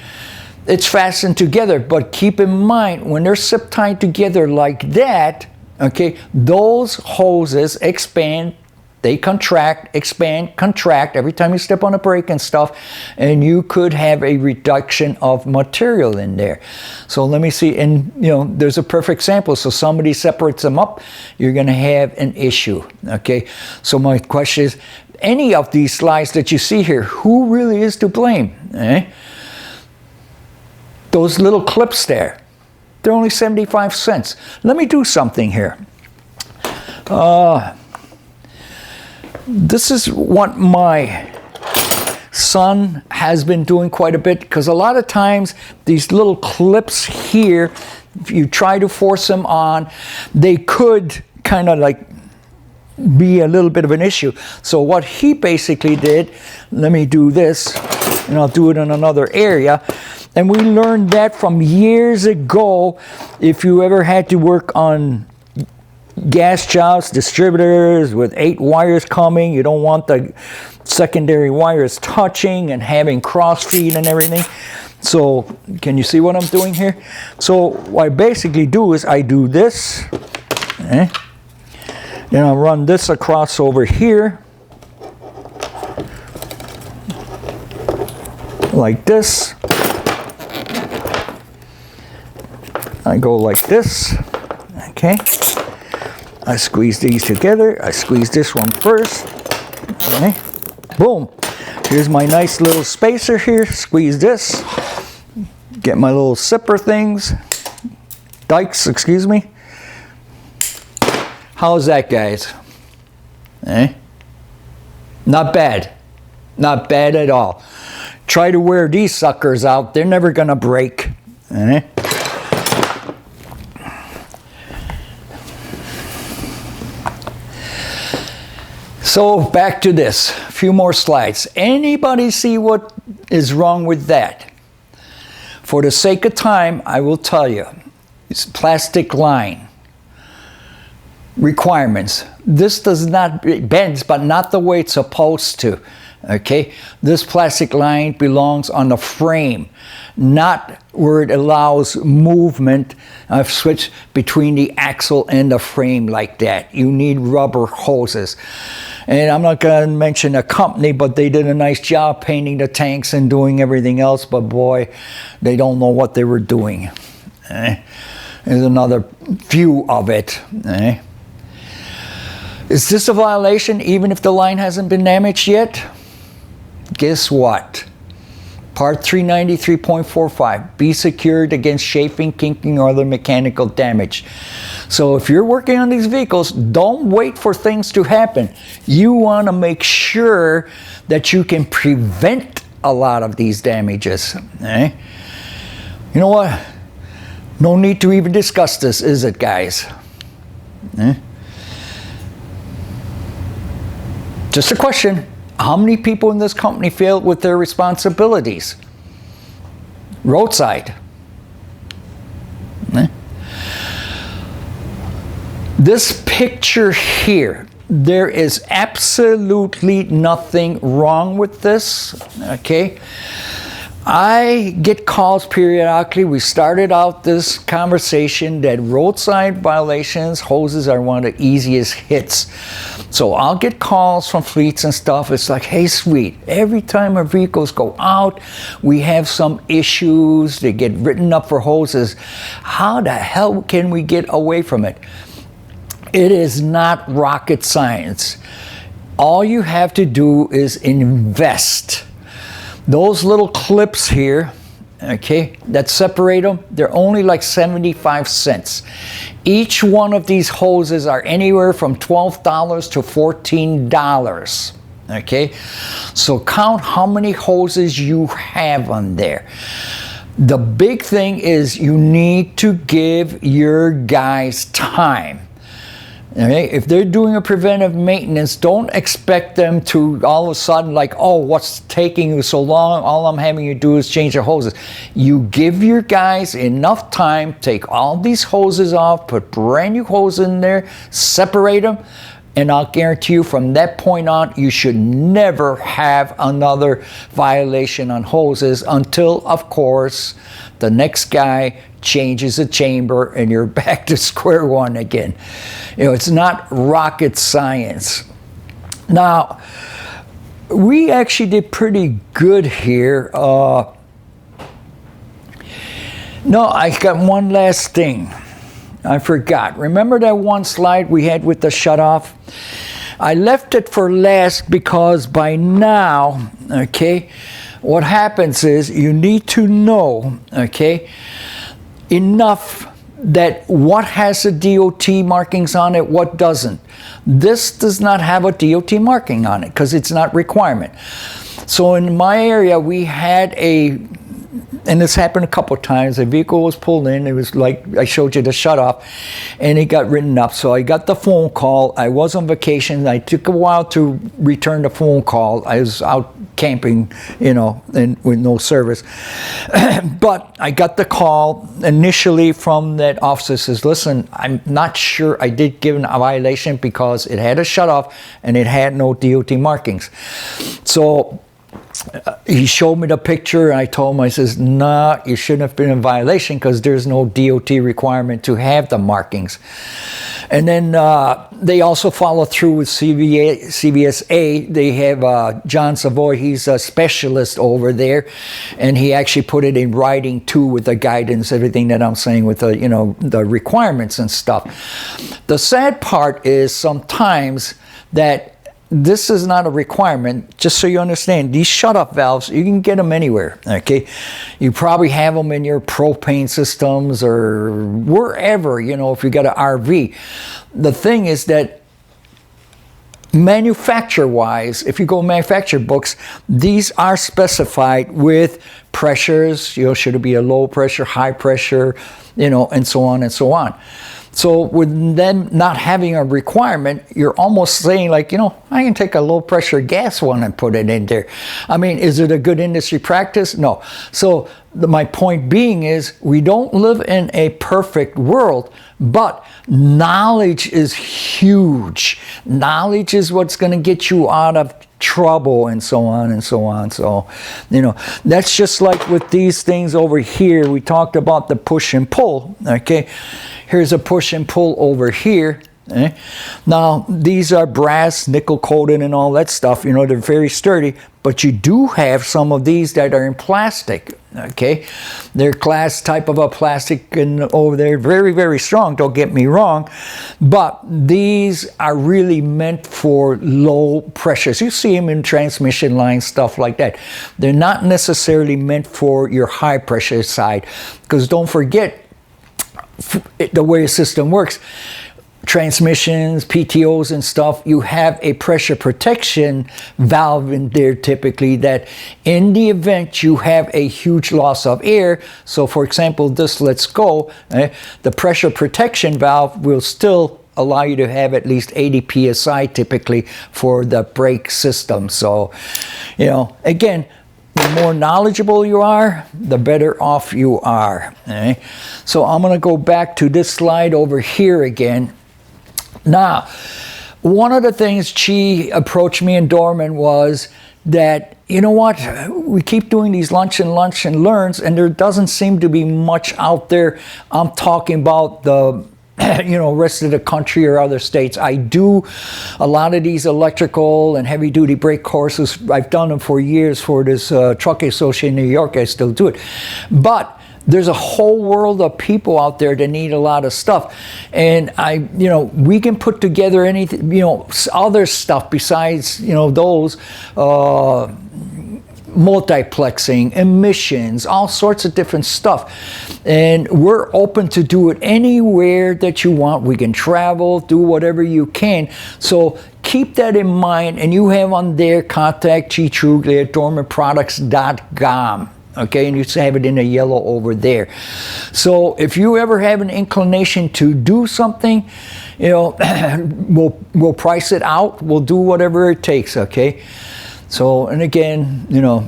It's fastened together, but keep in mind, when they're zip tied together like that, okay, those hoses expand, they contract, expand, contract every time you step on a brake and stuff, and you could have a reduction of material in there. So let me see, and you know, there's a perfect sample. So somebody separates them up, you're going to have an issue, okay? So my question is, any of these slides that you see here, who really is to blame, eh? Those little clips there, they're only 75 cents. Let me do something here. This is what my son has been doing quite a bit, because a lot of times these little clips here, if you try to force them on, they could kind of like be a little bit of an issue. So what he basically did, let me do this, and I'll do it in another area. And we learned that from years ago. If you ever had to work on gas jobs, distributors with 8 wires coming, you don't want the secondary wires touching and having cross feed and everything. So can you see what I'm doing here? So what I basically do is I do this, then I'll run this across over here like this. I go like this, okay? I squeeze these together. I squeeze this one first, okay? Boom. Here's my nice little spacer here. Squeeze this. Get my little zipper things. Dikes, excuse me. How's that, guys? Eh? Not bad. Not bad at all. Try to wear these suckers out. They're never gonna break. Eh? So back to this, a few more slides. Anybody see what is wrong with that? For the sake of time, I will tell you. It's plastic line. Requirements. This does not, it bends, but not the way it's supposed to. Okay? This plastic line belongs on the frame, not where it allows movement of switch between the axle and the frame like that. You need rubber hoses. And I'm not going to mention a company, but they did a nice job painting the tanks and doing everything else, but boy, they don't know what they were doing. There's another view of it. Is this a violation even if the line hasn't been damaged yet? Guess what? Part 393.45, be secured against chafing, kinking, or other mechanical damage. So if you're working on these vehicles, don't wait for things to happen. You want to make sure that you can prevent a lot of these damages. You know what? No need to even discuss this, is it, guys? Just a question. How many people in this company failed with their responsibilities? Roadside. This picture here, there is absolutely nothing wrong with this, okay? I get calls periodically. We started out this conversation that roadside violations, hoses are one of the easiest hits. So I'll get calls from fleets and stuff. It's like, hey, Swede, every time our vehicles go out, we have some issues. They get written up for hoses. How the hell can we get away from it? It is not rocket science. All you have to do is invest. Those little clips here, okay, that separate them, they're only like 75 cents. Each one of these hoses are anywhere from $12 to $14, okay? So count how many hoses you have on there. The big thing is you need to give your guys time. Okay? If they're doing a preventive maintenance, don't expect them to all of a sudden like, oh, what's taking you so long? All I'm having you do is change the hoses. You give your guys enough time, take all these hoses off, put brand new hoses in there, separate them, and I'll guarantee you from that point on, you should never have another violation on hoses until, of course, the next guy changes the chamber and you're back to square one again. You know, it's not rocket science. Now, we actually did pretty good here. No, I got one last thing. I forgot. Remember that one slide we had with the shutoff? I left it for last because by now, okay, what happens is you need to know, okay, enough that what has the DOT markings on it, what doesn't. This does not have a DOT marking on it because it's not requirement. So in my area, we had and this happened a couple of times, a vehicle was pulled in, it was like, I showed you the shutoff, and it got written up. So I got the phone call, I was on vacation, I took a while to return the phone call, I was out camping, you know, and with no service. But I got the call initially from that officer, says, listen, I'm not sure I did give a violation because it had a shutoff and it had no DOT markings. So he showed me the picture and I told him, I says, nah, you shouldn't have been in violation because there's no DOT requirement to have the markings. And then they also follow through with CVSA. They have John Savoy, he's a specialist over there, and he actually put it in writing too with the guidance, everything that I'm saying with the, you know, the requirements and stuff. The sad part is sometimes that this is not a requirement. Just so you understand, these shut-off valves, you can get them anywhere, okay? You probably have them in your propane systems or wherever, you know, if you got an RV. The thing is that manufacturer-wise, if you go manufacturer books, these are specified with pressures, you know, should it be a low pressure, high pressure, you know, and so on and so on. So with them not having a requirement, you're almost saying like, you know, I can take a low pressure gas one and put it in there. I mean, is it a good industry practice? No. So my point being is we don't live in a perfect world, but knowledge is huge. Knowledge is what's going to get you out of trouble and so on and so on. So, you know, that's just like with these things over here. We talked about the push and pull. Okay, here's a push and pull over here. Now, these are brass, nickel coated and all that stuff. You know, they're very sturdy, but you do have some of these that are in plastic. Okay, they're class type of a plastic and over there, very, very strong, don't get me wrong, but these are really meant for low pressures. You see them in transmission lines, stuff like that. They're not necessarily meant for your high pressure side, because don't forget the way a system works. Transmissions, PTOs and stuff, you have a pressure protection valve in there typically, that in the event you have a huge loss of air, so for example this lets go, the pressure protection valve will still allow you to have at least 80 psi typically for the brake system. So, you know, again, the more knowledgeable you are, the better off you are. So I'm going to go back to this slide over here again. Now, one of the things Chi approached me and Dorman was that, you know what, we keep doing these lunch and learns, and there doesn't seem to be much out there. I'm talking about the you know, rest of the country or other states. I do a lot of these electrical and heavy duty brake courses. I've done them for years for this truck association in New York. I still do it. But there's a whole world of people out there that need a lot of stuff. And you know, we can put together anything, you know, other stuff besides, you know, those, multiplexing, emissions, all sorts of different stuff. And we're open to do it anywhere that you want. We can travel, do whatever you can. So keep that in mind, and you have on there contact Chi Truglia at dormanproducts.com. Okay, and you have it in the yellow over there. So if you ever have an inclination to do something, you know, we'll price it out. We'll do whatever it takes, okay? So, and again, you know,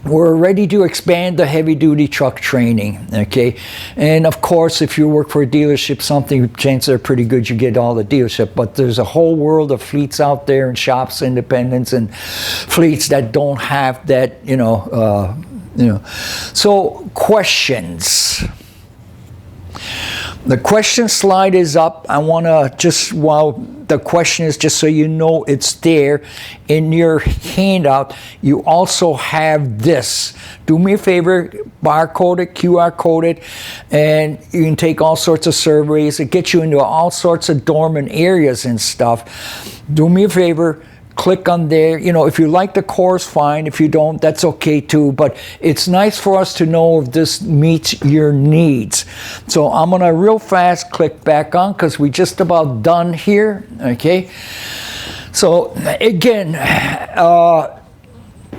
we're ready to expand the heavy-duty truck training, okay? And of course, if you work for a dealership, something, chances are pretty good you get all the dealership, but there's a whole world of fleets out there and shops, independents, and fleets that don't have that, you know. So questions. The question slide is up. I want to just, while the question is, just so you know it's there in your handout, you also have this. Do me a favor, barcode it, QR code it, and you can take all sorts of surveys. It gets you into all sorts of dormant areas and stuff. Do me a favor, click on there. You know, if you like the course, fine. If you don't, that's okay too. But it's nice for us to know if this meets your needs. So I'm gonna real fast click back on, because we just about done here. Okay. So again,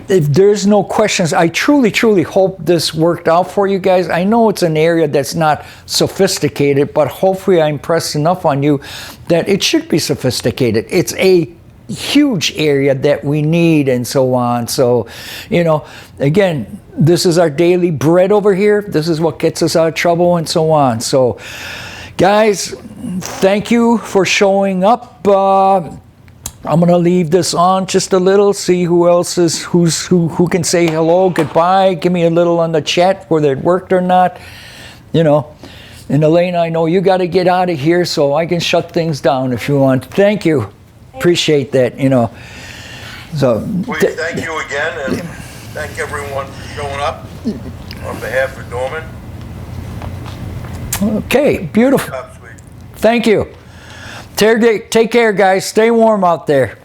if there's no questions, I truly hope this worked out for you guys. I know it's an area that's not sophisticated, but hopefully I impressed enough on you that it should be sophisticated. It's a huge area that we need and so on. So, you know, again, this is our daily bread over here. This is what gets us out of trouble and so on. So, guys, thank you for showing up. I'm gonna leave this on just a little, see who else is, who can say hello, goodbye, give me a little on the chat whether it worked or not. You know, and Elaine, I know you got to get out of here, so I can shut things down if you want. Thank you. Appreciate that, you know. So thank you again, and thank everyone for showing up on behalf of Dorman. Okay, beautiful. Good job, Swede. Thank you. Take care, guys. Stay warm out there.